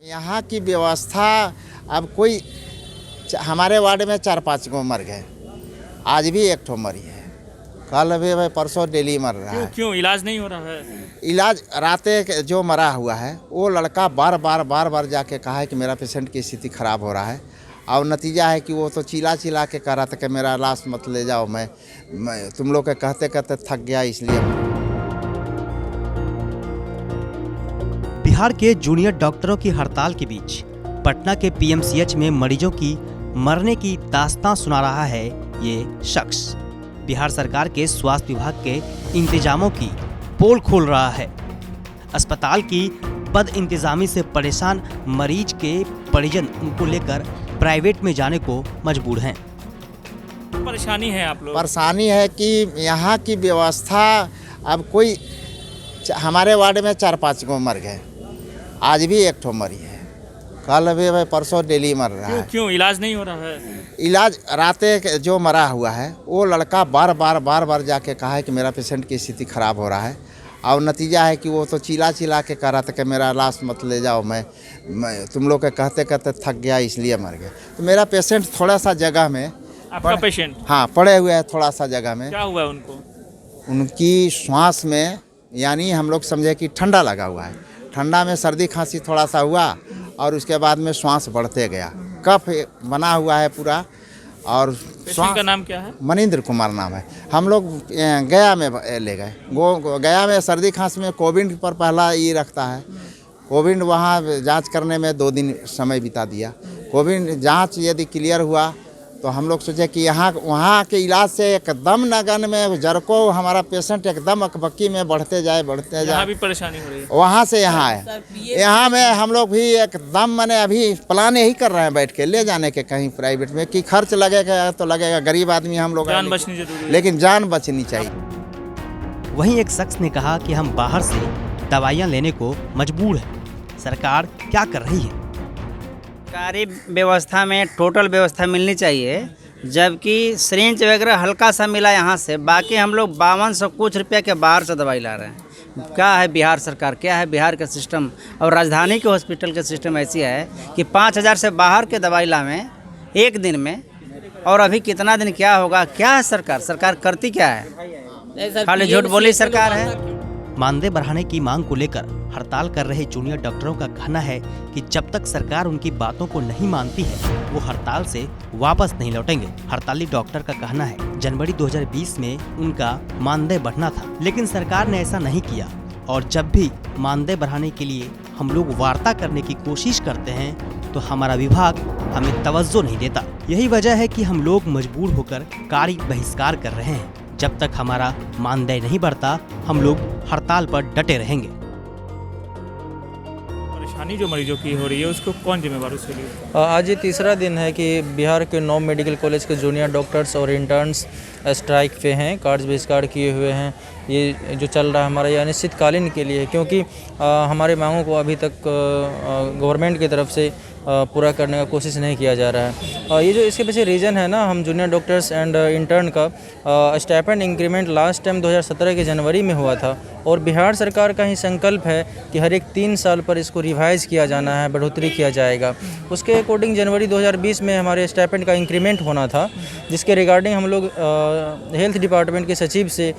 यहाँ की व्यवस्था अब कोई हमारे वार्ड में 4-5 गो मर गए, आज भी एक ठो मरी है, कल भी भाई परसों डेली मर रहा है। क्यों इलाज नहीं हो रहा है? इलाज राते जो मरा हुआ है वो लड़का बार बार जाके कहा है कि मेरा पेशेंट की स्थिति खराब हो रहा है, और नतीजा है कि वो तो चिल्ला के कह रहा था कि मेरा लाश मत ले जाओ, मैं तुम लोग के कहते थक गया इसलिए। बिहार के जूनियर डॉक्टरों की हड़ताल के बीच पटना के पीएमसीएच में मरीजों की मरने की दास्तां सुना रहा है ये शख्स। बिहार सरकार के स्वास्थ्य विभाग के इंतजामों की पोल खोल रहा है। अस्पताल की बदइंतजामी से परेशान मरीज के परिजन उनको लेकर प्राइवेट में जाने को मजबूर हैं। परेशानी है आप लोग? परेशानी है कि यहाँ की व्यवस्था अब कोई हमारे वार्ड में 4-5 गो मर गए, आज भी एक ठो मरी है, कल भी भाई परसों डेली मर रहा है। क्यों इलाज नहीं हो रहा है? इलाज राते जो मरा हुआ है वो लड़का बार जाके कहा है कि मेरा पेशेंट की स्थिति खराब हो रहा है, और नतीजा है कि वो तो चिल्ला के कह रहा था कि मेरा लाश मत ले जाओ, मैं तुम लोग के कहते थक गया इसलिए मर गया। तो मेरा पेशेंट थोड़ा सा जगह में, आपका पेशेंट? हाँ, पड़े हुए है थोड़ा सा जगह में। क्या हुआ है उनको? उनकी श्वास में यानी हम लोग समझे कि ठंडा लगा हुआ है, ठंडा में सर्दी खांसी थोड़ा सा हुआ और उसके बाद में श्वास बढ़ते गया, कफ बना हुआ है पूरा। और पेशेंट का नाम क्या है? मनिंद्र कुमार नाम है। हम लोग गया में ले गए, गया में सर्दी खांसी में कोविड पर पहला ये रखता है, कोविड वहाँ जांच करने में 2 दिन समय बिता दिया। कोविड जांच यदि क्लियर हुआ तो हम लोग सोचे कि वहाँ के इलाज से एकदम नगन में जरको हमारा पेशेंट एकदम अकबक्की में बढ़ते जाए। यहाँ भी परेशानी हो रही है? वहाँ से यहाँ है, यहाँ में हम लोग भी एकदम मैंने अभी प्लान यही कर रहे हैं बैठ के ले जाने के कहीं प्राइवेट में, कि खर्च लगेगा तो लगेगा, गरीब आदमी हम लोग, जान बचनी जरूरी है। लेकिन जान बचनी चाहिए। वहीं एक शख्स ने कहा कि हम बाहर से दवाइयां लेने को मजबूर हैं, सरकार क्या कर रही है? सरकारी व्यवस्था में टोटल व्यवस्था मिलनी चाहिए, जबकि सिरिंज वगैरह हल्का सा मिला यहाँ से, बाकी हम लोग 5200 कुछ रुपया के बाहर से दवाई ला रहे हैं। क्या है बिहार सरकार, क्या है बिहार का सिस्टम? और राजधानी के हॉस्पिटल का सिस्टम ऐसी है कि 5000 से बाहर के दवाई लावें एक दिन में, और अभी कितना दिन क्या होगा? क्या है सरकार करती क्या है? खाली झूठ बोली सरकार है। मानदेय बढ़ाने की मांग को लेकर हड़ताल कर रहे जूनियर डॉक्टरों का कहना है कि जब तक सरकार उनकी बातों को नहीं मानती है वो हड़ताल से वापस नहीं लौटेंगे। हड़ताली डॉक्टर का कहना है जनवरी 2020 में उनका मानदेय बढ़ना था, लेकिन सरकार ने ऐसा नहीं किया, और जब भी मानदेय बढ़ाने के लिए हम लोग वार्ता करने की कोशिश करते हैं तो हमारा विभाग हमें तवज्जो नहीं देता। यही वजह है कि हम लोग मजबूर होकर कार्य बहिष्कार कर रहे हैं। जब तक हमारा मानदेय नहीं बढ़ता हम लोग हड़ताल पर डटे रहेंगे। परेशानी जो मरीजों की हो रही है उसको कौन जिम्मेवार उसके लिए? आज ये तीसरा दिन है कि बिहार के 9 मेडिकल कॉलेज के जूनियर डॉक्टर्स और इंटर्न्स स्ट्राइक पे हैं, कार्य बहिष्कार किए हुए हैं। ये जो चल रहा है हमारा ये अनिश्चितकालीन के लिए, क्योंकि हमारे मांगों को अभी तक गवर्नमेंट की तरफ से पूरा करने का कोशिश नहीं किया जा रहा है। ये जो इसके पीछे रीज़न है ना, हम जूनियर डॉक्टर्स एंड इंटर्न का स्टाइपेंड इंक्रीमेंट लास्ट टाइम 2017 के जनवरी में हुआ था, और बिहार सरकार का ही संकल्प है कि हर एक 3 साल पर इसको रिवाइज़ किया जाना है, बढ़ोतरी किया जाएगा। उसके अकॉर्डिंग जनवरी 2020 में हमारे स्टाइपेंड का इंक्रीमेंट होना था, जिसके रिगार्डिंग हम लोग हेल्थ डिपार्टमेंट के सचिव से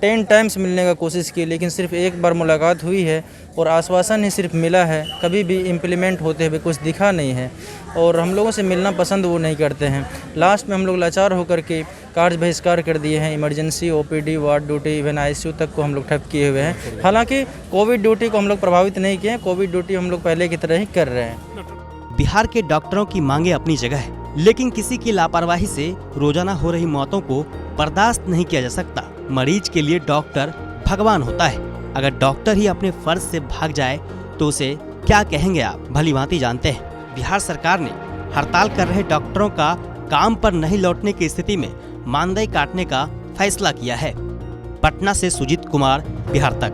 10 टाइम्स मिलने का कोशिश की, लेकिन सिर्फ एक बार मुलाकात हुई है और आश्वासन ही सिर्फ मिला है, कभी भी इम्प्लीमेंट होते हुए कुछ दिखा नहीं है, और हम लोगों से मिलना पसंद वो नहीं करते हैं। लास्ट में हम लोग लाचार होकर के कार्य बहिष्कार कर दिए हैं। Emergency, OPD, ward duty, even ICU तक को हम लोग ठप किए हुए हैं। हालांकि कोविड ड्यूटी को हम लोग प्रभावित नहीं किए, कोविड ड्यूटी हम लोग पहले की तरह ही कर रहे हैं। बिहार के डॉक्टरों की मांगे अपनी जगह है, लेकिन किसी की लापरवाही से रोजाना हो रही मौतों को बर्दाश्त नहीं किया जा सकता। मरीज के लिए डॉक्टर भगवान होता है। अगर डॉक्टर ही अपने फर्ज से भाग जाए तो उसे क्या कहेंगे आप भली भांति जानते हैं। बिहार सरकार ने हड़ताल कर रहे डॉक्टरों का काम पर नहीं लौटने की स्थिति में मानदेय काटने का फैसला किया है। पटना से सुजीत कुमार, बिहार तक।